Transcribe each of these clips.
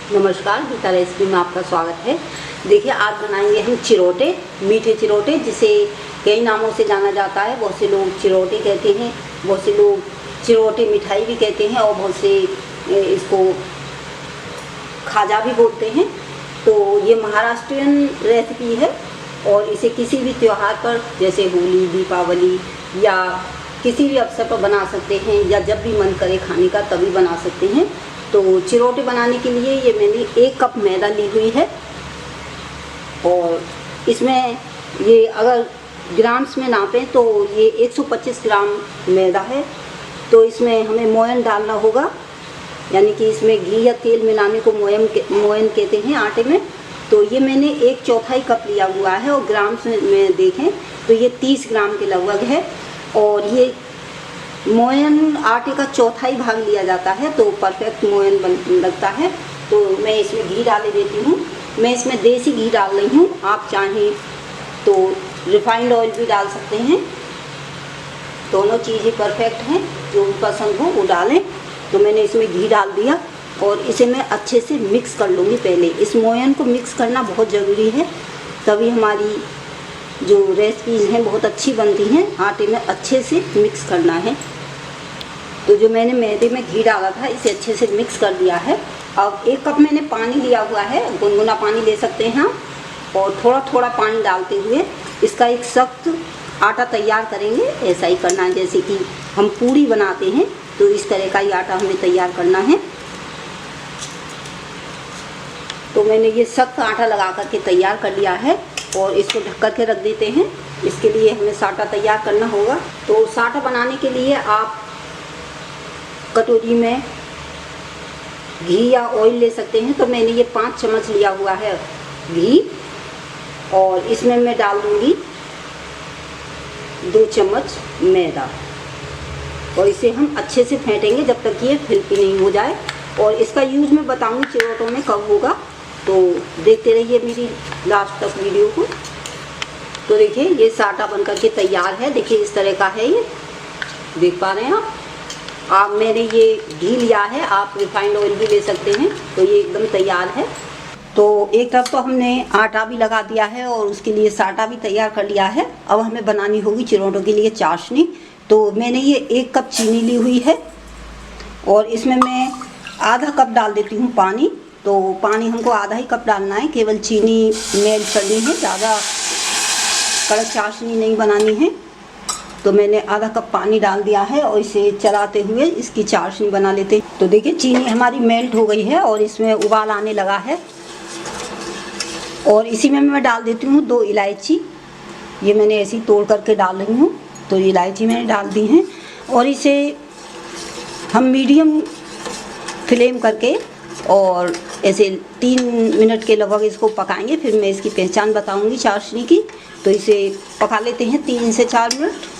नमस्कार, गीता रेसिपी में आपका स्वागत है। देखिए, आज बनाएंगे हम चिरोटे, मीठे चिरोटे, जिसे कई नामों से जाना जाता है। बहुत से लोग चिरोटे कहते हैं, बहुत से लोग चिरोटे मिठाई भी कहते हैं और बहुत से इसको खाजा भी बोलते हैं। तो ये महाराष्ट्रियन रेसिपी है और इसे किसी भी त्यौहार पर, जैसे होली, दीपावली या किसी भी अवसर पर बना सकते हैं, या जब भी मन करे खाने का तभी बना सकते हैं। तो चिरोटे बनाने के लिए ये मैंने 1 कप मैदा ली हुई है और इसमें ये अगर ग्राम्स में नापें तो ये 125 ग्राम मैदा है। तो इसमें हमें मोयन डालना होगा, यानी कि इसमें घी या तेल मिलाने को मोयन कहते हैं आटे में। तो ये मैंने 1/4 कप लिया हुआ है और ग्राम्स में देखें तो ये 30 ग्राम के लगभग है। और ये मोयन आटे का 1/4 भाग लिया जाता है तो परफेक्ट मोयन लगता है। तो मैं इसमें घी डाल देती हूँ। मैं इसमें देसी घी डाल रही हूँ, आप चाहें तो रिफाइंड ऑयल भी डाल सकते हैं। दोनों चीज़ें परफेक्ट हैं, जो भी पसंद हो वो डालें। तो मैंने इसमें घी डाल दिया और इसे मैं अच्छे से मिक्स कर लूँगी। पहले इस मोयन को मिक्स करना बहुत ज़रूरी है, तभी हमारी जो रेसिपीज़ हैं बहुत अच्छी बनती हैं। आटे में अच्छे से मिक्स करना है। तो जो मैंने मैदे में घी डाला था इसे अच्छे से मिक्स कर दिया है। अब 1 कप मैंने पानी लिया हुआ है, गुनगुना पानी ले सकते हैं आप। और थोड़ा थोड़ा पानी डालते हुए इसका एक सख्त आटा तैयार करेंगे। ऐसा ही करना है जैसे कि हम पूरी बनाते हैं, तो इस तरह का ही आटा हमें तैयार करना है। तो मैंने ये सख्त आटा लगा करके तैयार कर लिया है और इसको ढक कर के रख देते हैं। इसके लिए हमें साटा तैयार करना होगा। तो साटा बनाने के लिए आप कटोरी में घी या ऑयल ले सकते हैं। तो मैंने ये 5 चम्मच लिया हुआ है घी और इसमें मैं डाल दूँगी 2 चम्मच मैदा और इसे हम अच्छे से फेंटेंगे जब तक ये फिल्पी नहीं हो जाए। और इसका यूज़ मैं बताऊँगी चिरोटों में कब होगा, तो देखते रहिए मेरी लास्ट तक वीडियो को। तो देखिए, ये साटा बन करके तैयार है। देखिए इस तरह का है, ये देख पा रहे हैं आप। मैंने ये घी लिया है, आप रिफाइंड ऑयल भी ले सकते हैं। तो ये एकदम तैयार है। तो एक तरफ तो हमने आटा भी लगा दिया है और उसके लिए साटा भी तैयार कर लिया है। अब हमें बनानी होगी चिरोटों के लिए चाशनी। तो मैंने ये 1 कप चीनी ली हुई है और इसमें मैं आधा कप डाल देती हूँ पानी। तो पानी हमको आधा ही कप डालना है, केवल चीनी मेल्ट करनी है, ज़्यादा कड़क चाशनी नहीं बनानी है। तो मैंने आधा कप पानी डाल दिया है और इसे चलाते हुए इसकी चाशनी बना लेते हैं। तो देखिए चीनी हमारी मेल्ट हो गई है और इसमें उबाल आने लगा है। और इसी में मैं डाल देती हूँ 2 इलायची। ये मैंने ऐसी तोड़ करके डाल रही हूँ। तो इलायची मैंने डाल दी हैं और इसे हम मीडियम फ्लेम करके और ऐसे 3 मिनट के लगभग इसको पकाएंगे। फिर मैं इसकी पहचान बताऊँगी चाशनी की। तो इसे पका लेते हैं 3 से 4 मिनट।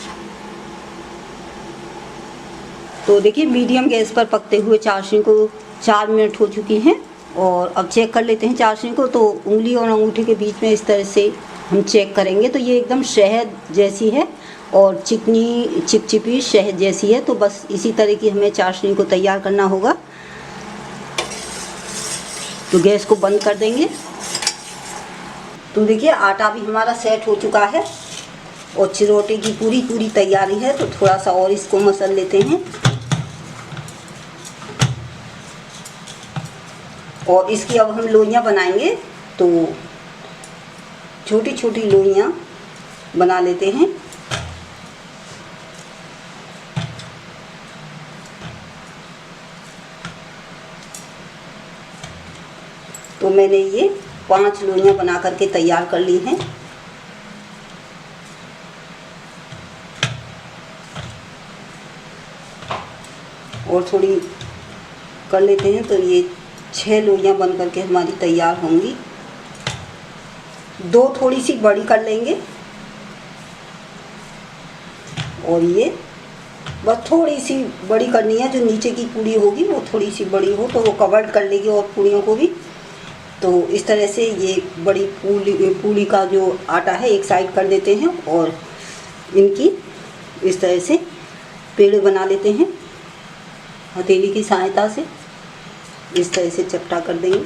तो देखिए मीडियम गैस पर पकते हुए चाशनी को 4 मिनट हो चुकी हैं। और अब चेक कर लेते हैं चाशनी को। तो उंगली और अंगूठे के बीच में इस तरह से हम चेक करेंगे तो ये एकदम शहद जैसी है और चिकनी चिपचिपी शहद जैसी है। तो बस इसी तरह की हमें चाशनी को तैयार करना होगा। तो गैस को बंद कर देंगे। तो देखिए आटा भी हमारा सेट हो चुका है और चिरोटे की पूरी तैयारी है। तो थोड़ा सा और इसको मसल लेते हैं और इसकी अब हम लोइयाँ बनाएंगे। तो छोटी छोटी लोइयाँ बना लेते हैं। तो मैंने ये 5 लोइयाँ बना करके तैयार कर ली हैं। और थोड़ी कर लेते हैं। तो ये 6 लोइयाँ बन करके हमारी तैयार होंगी। 2 थोड़ी सी बड़ी कर लेंगे और ये बस थोड़ी सी बड़ी करनी है। जो नीचे की पूड़ी होगी वो थोड़ी सी बड़ी हो तो वो कवर कर लेगी और पूड़ियों को भी। तो इस तरह से ये बड़ी पूड़ी का जो आटा है एक साइड कर देते हैं और इनकी इस तरह से पेड़ बना लेते हैं हथेली की सहायता से। इस तरह से चपटा कर देंगे।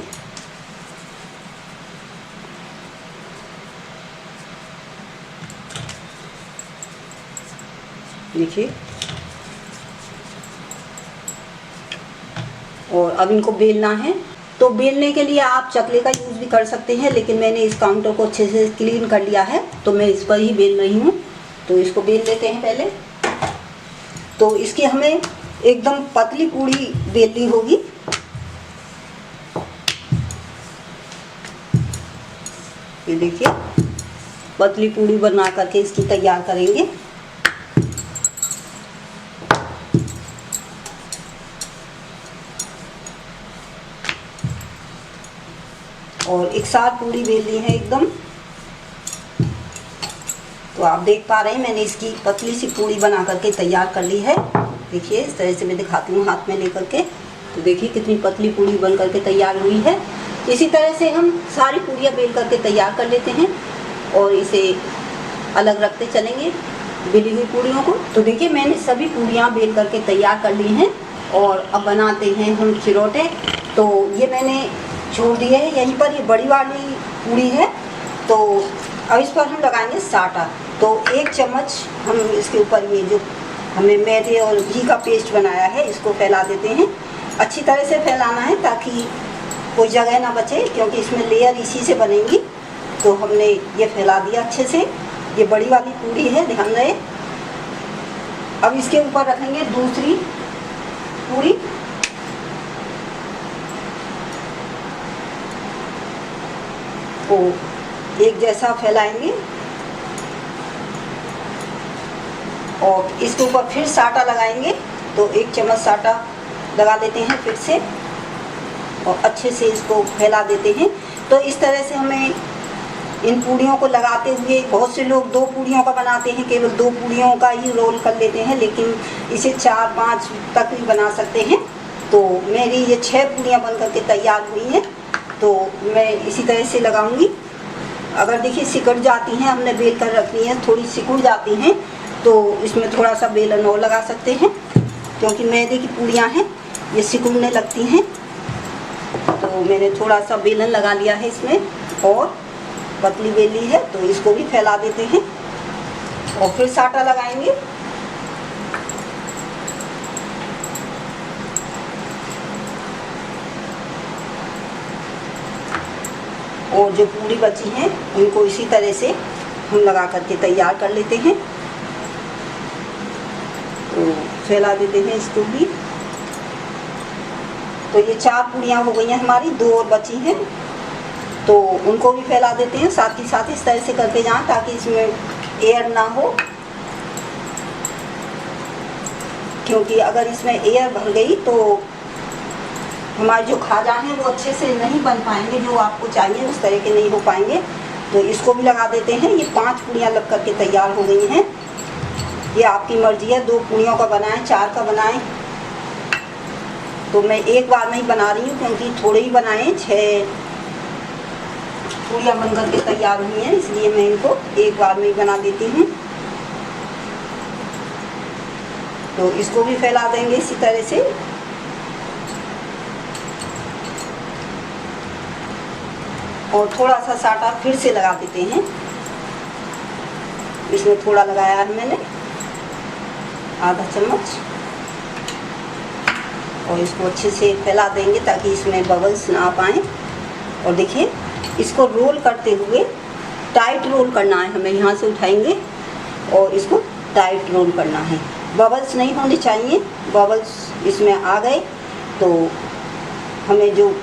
देखिए, और अब इनको बेलना है। तो बेलने के लिए आप चकले का यूज़ भी कर सकते हैं, लेकिन मैंने इस काउंटर को अच्छे से क्लीन कर लिया है तो मैं इस पर ही बेल रही हूँ। तो इसको बेल लेते हैं पहले। तो इसकी हमें एकदम पतली पूड़ी बेलनी होगी। ये देखिए, पतली पूड़ी बना करके इसकी तैयार करेंगे। और एक साथ पूरी बेलनी है एकदम। तो आप देख पा रहे हैं मैंने इसकी पतली सी पूड़ी बना करके तैयार कर ली है। देखिए, इस तरह से मैं दिखाती हूँ हाथ में लेकर के। तो देखिए कितनी पतली पूड़ी बन करके तैयार हुई है। इसी तरह से हम सारी पूड़ियाँ बेल करके तैयार कर लेते हैं और इसे अलग रखते चलेंगे बेली हुई पूड़ियों को। तो देखिए, मैंने सभी पूड़ियाँ बेल करके तैयार कर ली हैं और अब बनाते हैं हम चिरोटे। तो ये मैंने छोड़ दिए है यहीं पर, ये बड़ी वाली पूड़ी है। तो अब इस पर हम लगाएंगे साटा। तो 1 चम्मच हम इसके ऊपर ये जो हमने मैदे और घी का पेस्ट बनाया है इसको फैला देते हैं। अच्छी तरह से फैलाना है ताकि कोई जगह ना बचे, क्योंकि इसमें लेयर इसी से बनेंगी। तो हमने ये फैला दिया अच्छे से। ये बड़ी वाली पूड़ी है, ध्यान रहे। अब इसके ऊपर रखेंगे दूसरी पूड़ी। को एक जैसा फैलाएंगे और इसके ऊपर फिर साटा लगाएंगे। तो 1 चम्मच साटा लगा देते हैं फिर से और अच्छे से इसको फैला देते हैं। तो इस तरह से हमें इन पूड़ियों को लगाते हुए, बहुत से लोग 2 पूड़ियों का बनाते हैं, केवल 2 पूड़ियों का ही रोल कर लेते हैं, लेकिन इसे 4-5 तक भी बना सकते हैं। तो मेरी ये 6 पूड़ियाँ बन करके तैयार हुई हैं। तो मैं इसी तरह से लगाऊंगी। अगर देखिए सिकुड़ जाती हैं, हमने बेल कर रखनी है, थोड़ी सिकुड़ जाती हैं तो इसमें थोड़ा सा बेलन और लगा सकते हैं, क्योंकि मैदे की पूड़ियाँ हैं ये सिकुड़ने लगती हैं। तो मैंने थोड़ा सा बेलन लगा लिया है इसमें और पतली बेली है, तो इसको भी फैला देते हैं और फिर साटा लगाएंगे। और जो पूड़ी बची हैं उनको इसी तरह से हम लगा करके तैयार कर लेते हैं। तो फैला देते हैं इसको भी। तो ये 4 पूड़ियाँ हो गई हैं हमारी, 2 और बची हैं, तो उनको भी फैला देते हैं। साथ ही साथ इस तरह से करते जाएं ताकि इसमें एयर ना हो, क्योंकि अगर इसमें एयर भर गई तो हमारे जो खाजा हैं वो अच्छे से नहीं बन पाएंगे, जो आपको चाहिए उस तरह के नहीं हो पाएंगे। तो इसको भी लगा देते हैं। ये 5 पूड़ियाँ लग करके तैयार हो गई हैं। ये आपकी मर्जी है, 2 पूड़ियों का बनाएं, 4 का बनाएं। तो मैं एक बार में ही बना रही हूँ, क्योंकि थोड़े ही बनाएं, 6 पूड़ियाँ बन करके तैयार हुई हैं, इसलिए मैं इनको एक बार में ही बना देती हूँ। तो इसको भी फैला देंगे इसी तरह से। और थोड़ा सा साटा फिर से लगा देते हैं। इसमें थोड़ा लगाया है मैंने, आधा चम्मच, और इसको अच्छे से फैला देंगे ताकि इसमें बबल्स ना आ पाए। और देखिए, इसको रोल करते हुए टाइट रोल करना है हमें। यहाँ से उठाएंगे और इसको टाइट रोल करना है। बबल्स नहीं होने चाहिए। बबल्स इसमें आ गए तो हमें जो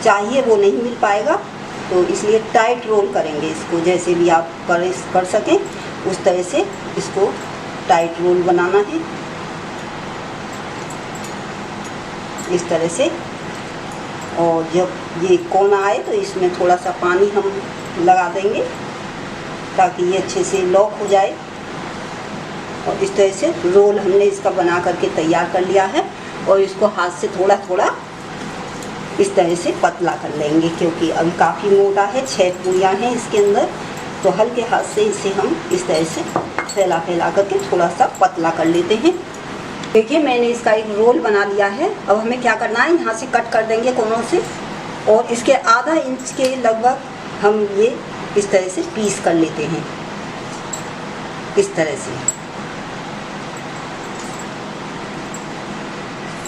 चाहिए वो नहीं मिल पाएगा। तो इसलिए टाइट रोल करेंगे इसको, जैसे भी आप कर सकें उस तरह से इसको टाइट रोल बनाना है, इस तरह से। और जब ये कोना आए तो इसमें थोड़ा सा पानी हम लगा देंगे ताकि ये अच्छे से लॉक हो जाए। और इस तरह से रोल हमने इसका बना करके तैयार कर लिया है। और इसको हाथ से थोड़ा थोड़ा इस तरह से पतला कर लेंगे, क्योंकि अभी काफ़ी मोटा है, 6 पूड़ियाँ हैं इसके अंदर। तो हल्के हाथ से इसे हम इस तरह से फैला फैला करके थोड़ा सा पतला कर लेते हैं। देखिए मैंने इसका एक रोल बना लिया है। अब हमें क्या करना है, यहाँ से कट कर देंगे कोनों से और इसके आधा इंच के लगभग हम ये इस तरह से पीस कर लेते हैं, इस तरह से।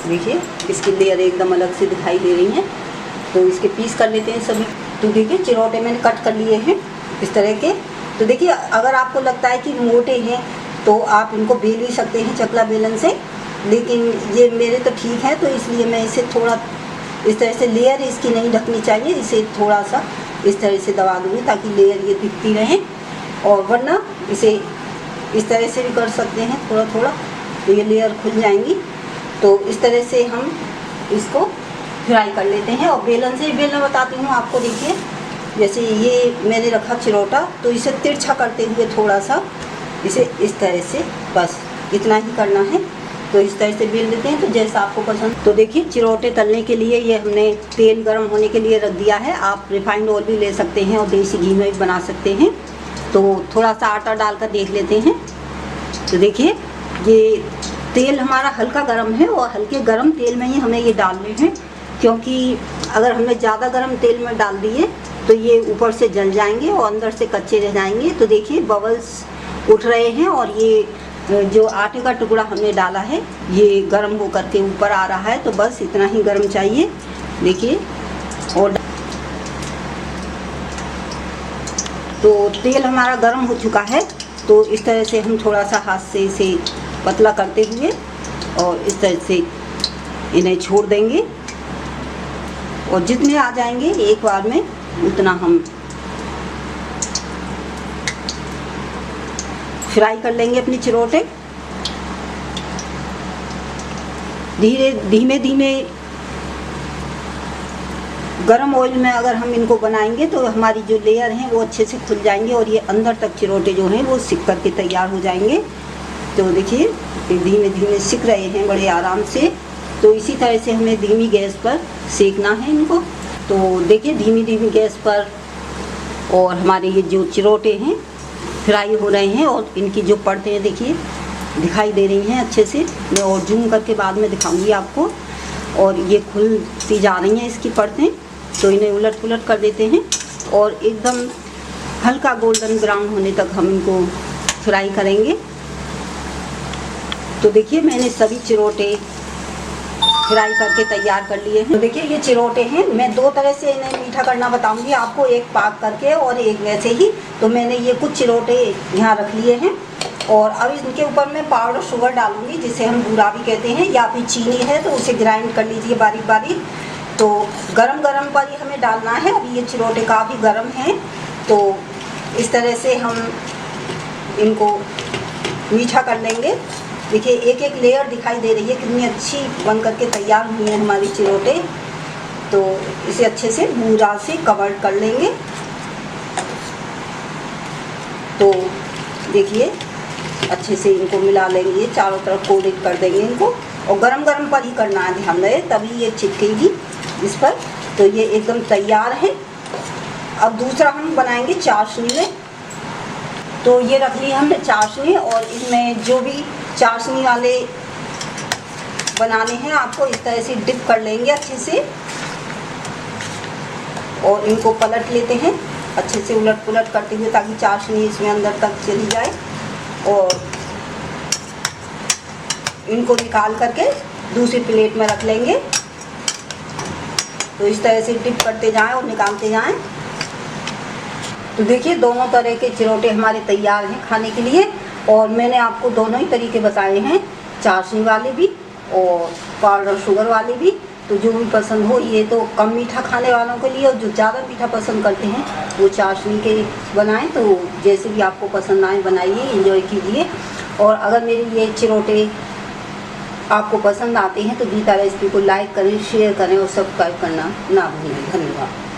देखिए इसकी लेयर एकदम अलग से दिखाई दे रही है, तो इसके पीस कर लेते हैं सभी। तो देखिए चिरोटे मैंने कट कर लिए हैं इस तरह के। तो देखिए अगर आपको लगता है कि मोटे हैं तो आप इनको बेल भी सकते हैं चकला बेलन से, लेकिन ये मेरे तो ठीक है, तो इसलिए मैं इसे थोड़ा इस तरह से, लेयर इसकी नहीं ढकनी चाहिए, इसे थोड़ा सा इस तरह से दबा दूँगी ताकि लेयर ये दिखती रहे। और वरना इसे इस तरह से भी कर सकते हैं थोड़ा थोड़ा, तो ये लेयर खुल जाएंगी। तो इस तरह से हम इसको फ्राई कर लेते हैं। और बेलन से बेलना बताती हूँ आपको। देखिए जैसे ये मैंने रखा चिरोटा, तो इसे तिरछा करते हुए थोड़ा सा इसे इस तरह से, बस इतना ही करना है। तो इस तरह से बेल लेते हैं, तो जैसा आपको पसंद। तो देखिए चिरोटे तलने के लिए ये हमने तेल गर्म होने के लिए रख दिया है। आप रिफाइंड ऑयल भी ले सकते हैं और देसी घी में भी बना सकते हैं। तो थोड़ा सा आटा डालकर देख लेते हैं। तो देखिए ये तेल हमारा हल्का गर्म है और हल्के गर्म तेल में ही हमें ये डालने हैं, क्योंकि अगर हमने ज़्यादा गर्म तेल में डाल दिए तो ये ऊपर से जल जाएंगे और अंदर से कच्चे रह जाएंगे। तो देखिए बबल्स उठ रहे हैं और ये जो आटे का टुकड़ा हमने डाला है ये गर्म होकर के ऊपर आ रहा है। तो बस इतना ही गर्म चाहिए। देखिए और तो तेल हमारा गर्म हो चुका है। तो इस तरह से हम थोड़ा सा हाथ से इसे पतला करते हुए और इस तरह से इन्हें छोड़ देंगे, और जितने आ जाएंगे एक बार में उतना हम फ्राई कर लेंगे अपनी चिरोटे। धीमे धीमे गरम ऑयल में अगर हम इनको बनाएंगे तो हमारी जो लेयर हैं वो अच्छे से खुल जाएंगे और ये अंदर तक चिरोटे जो हैं वो सिक करके तैयार हो जाएंगे। तो देखिए धीमे धीमे सिक रहे हैं बड़े आराम से। तो इसी तरह से हमें धीमी गैस पर सेकना है इनको। तो देखिए धीमी धीमी गैस पर और हमारे ये जो चिरोटे हैं फ्राई हो रहे हैं और इनकी जो परतें देखिए दिखाई दे रही हैं अच्छे से। मैं और जूम करके बाद में दिखाऊंगी आपको। और ये खुलती जा रही हैं इसकी परतें। तो इन्हें उलट पुलट कर देते हैं और एकदम हल्का गोल्डन ब्राउन होने तक हम इनको फ्राई करेंगे। तो देखिए मैंने सभी चिरोटे फ्राई करके तैयार कर लिए हैं। तो देखिए ये चिरोटे हैं। मैं दो तरह से इन्हें मीठा करना बताऊंगी आपको, एक पाक करके और एक वैसे ही। तो मैंने ये कुछ चिरोटे यहाँ रख लिए हैं और अब इनके ऊपर मैं पाउडर शुगर डालूंगी, जिसे हम बूरा भी कहते हैं, या फिर चीनी है तो उसे ग्राइंड कर लीजिए बारीक बारीक। तो गरम गरम पर ही हमें डालना है। अभी ये चिरोटे काफ़ी गरम हैं। तो इस तरह से हम इनको मीठा कर लेंगे। देखिए एक एक लेयर दिखाई दे रही है कितनी अच्छी बन करके तैयार हुई है हमारी चिरोटे। तो इसे अच्छे से बूरा से कवर कर लेंगे। तो देखिए अच्छे से इनको मिला लेंगे, चारों तरफ कोटेड कर देंगे इनको। और गरम गरम पर ही करना है, ध्यान रहे, तभी ये चिपकेगी इस पर। तो ये एकदम तैयार है। अब दूसरा हम बनाएंगे चाशनी में। तो ये रख ली हमने चाशनी और इसमें जो भी चाशनी वाले बनाने हैं आपको इस तरह से डिप कर लेंगे अच्छे से और इनको पलट लेते हैं अच्छे से उलट पुलट करते हुए, ताकि चाशनी इसमें अंदर तक चली जाए। और इनको निकाल करके दूसरी प्लेट में रख लेंगे। तो इस तरह से डिप करते जाएं और निकालते जाएं। तो देखिए दोनों तरह के चिरोटे हमारे तैयार हैं खाने के लिए। और मैंने आपको दोनों ही तरीके बताए हैं, चाशनी वाले भी और पाउडर शुगर वाले भी। तो जो भी पसंद हो, ये तो कम मीठा खाने वालों के लिए, और जो ज़्यादा मीठा पसंद करते हैं वो चाशनी के बनाएं। तो जैसे भी आपको पसंद आए बनाइए, एंजॉय कीजिए। और अगर मेरे ये चिरोटे आपको पसंद आते हैं तो गीता रेसिपी को लाइक करें, शेयर करें और सब्सक्राइब करना ना भूलें। धन्यवाद।